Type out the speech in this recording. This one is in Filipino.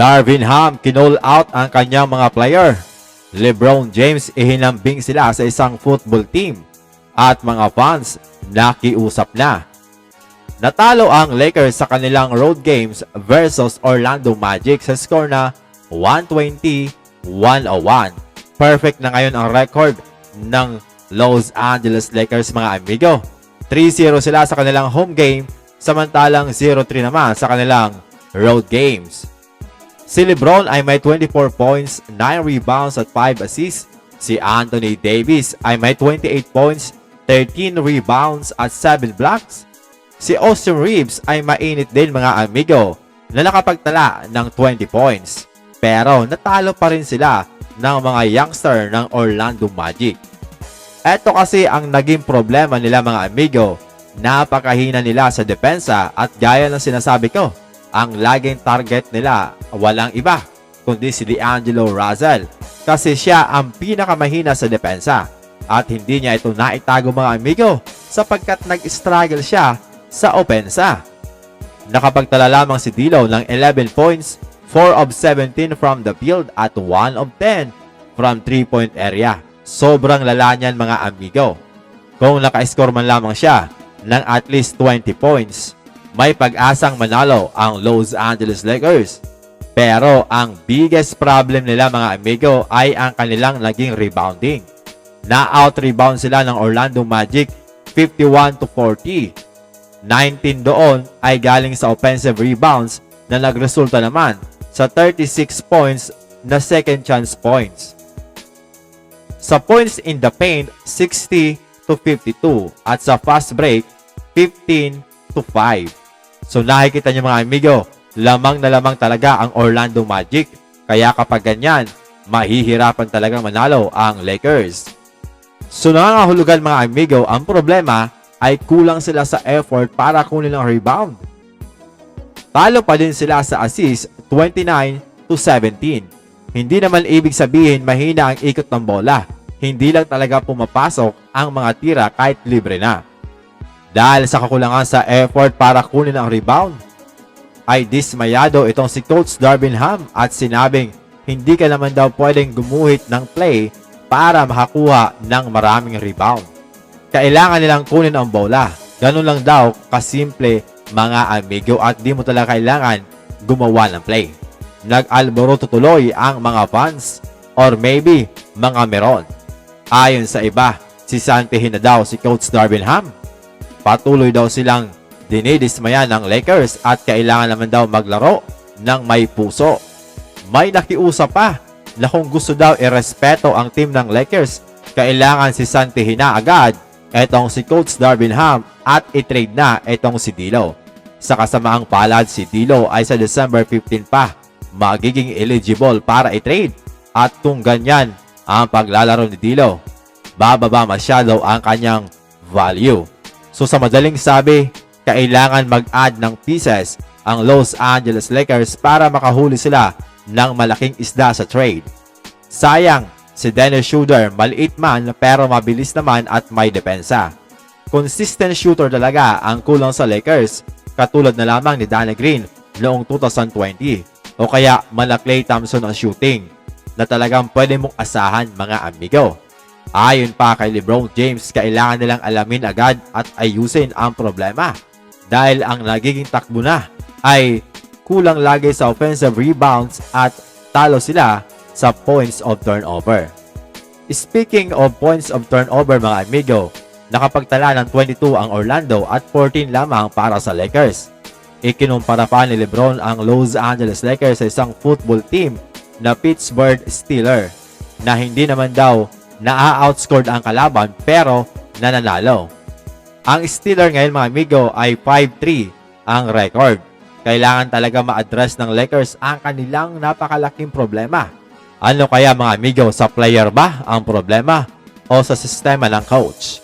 Darvin Ham kinall out ang kanyang mga player. LeBron James ihinambing sila sa isang football team at mga fans nakiusap na. Natalo ang Lakers sa kanilang road games versus Orlando Magic sa score na 120-101. Perfect na ngayon ang record ng Los Angeles Lakers mga amigo. 3-0 sila sa kanilang home game, samantalang 0-3 naman sa kanilang road games. Si LeBron ay may 24 points, 9 rebounds at 5 assists. Si Anthony Davis ay may 28 points, 13 rebounds at 7 blocks. Si Austin Reeves ay mainit din mga amigo na nakapagtala ng 20 points. Pero natalo pa rin sila ng mga youngster ng Orlando Magic. Ito kasi ang naging problema nila mga amigo. Napakahina nila sa depensa at gaya ng sinasabi ko, ang laging target nila walang iba kundi si D'Angelo Russell kasi siya ang pinakamahina sa depensa at hindi niya ito naitago mga amigo sapagkat nag-struggle siya sa opensa. Nakapagtala lamang si D'Lo ng 11 points, 4 of 17 from the field at 1 of 10 from 3-point area. Sobrang lala niyan mga amigo. Kung naka-score man lamang siya ng at least 20 points, may pag-asang manalo ang Los Angeles Lakers. Pero ang biggest problem nila mga amigo ay ang kanilang naging rebounding. Na-out-rebound sila ng Orlando Magic 51-40. 19 doon ay galing sa offensive rebounds na nagresulta naman sa 36 points na second chance points. Sa points in the paint, 60-52 at sa fast break, 15-5. So nakikita niyo mga amigo, lamang na lamang talaga ang Orlando Magic. Kaya kapag ganyan, mahihirapan talagang manalo ang Lakers. So nangangahulugan mga amigo, ang problema ay kulang sila sa effort para kunin ang rebound. Talo pa din sila sa assist 29-17. Hindi naman ibig sabihin mahina ang ikot ng bola. Hindi lang talaga pumapasok ang mga tira kahit libre na. Dahil sa kakulangan sa effort para kunin ang rebound, ay dismayado itong si Coach Darvin Ham at sinabing hindi ka naman daw pwedeng gumuhit ng play para makakuha ng maraming rebound. Kailangan nilang kunin ang bola. Ganun lang daw kasimple mga amigo at di mo talaga kailangan gumawa ng play. Nag-alboroto tuloy ang mga fans or maybe mga meron. Ayon sa iba, sisantihin na daw si Coach Darvin Ham. Patuloy daw silang dinidismaya ng Lakers at kailangan naman daw maglaro ng may puso. May nakiusap pa na kung gusto daw irespeto ang team ng Lakers, kailangan sisantihin na agad etong si Coach Darvin Ham at i-trade na etong si D'Lo. Sa kasamaang palad, si D'Lo ay sa December 15 pa magiging eligible para i-trade at kung ganyan ang paglalaro ni D'Lo, bababa masyado ang kanyang value. So sa madaling sabi, kailangan mag-add ng pieces ang Los Angeles Lakers para makahuli sila ng malaking isda sa trade. Sayang, si Dennis Schroeder maliit man pero mabilis naman at may depensa. Consistent shooter talaga ang kulang sa Lakers, katulad na lamang ni Danny Green noong 2020 o kaya mala Klay Thompson ang shooting na talagang pwede mong asahan mga amigo. Ayon pa kay LeBron James, kailangan nilang alamin agad at ayusin ang problema dahil ang nagiging takbo na ay kulang lagi sa offensive rebounds at talo sila sa points of turnover. Speaking of points of turnover mga amigo, nakapagtala ng 22 ang Orlando at 14 lamang para sa Lakers. Ikinumpara pa ni LeBron ang Los Angeles Lakers sa isang football team na Pittsburgh Steelers na hindi naman daw na-outscored ang kalaban pero nananalo. Ang Steelers ngayon mga amigo ay 5-3 ang record. Kailangan talaga ma-address ng Lakers ang kanilang napakalaking problema. Ano kaya mga amigo, sa player ba ang problema o sa sistema ng coach?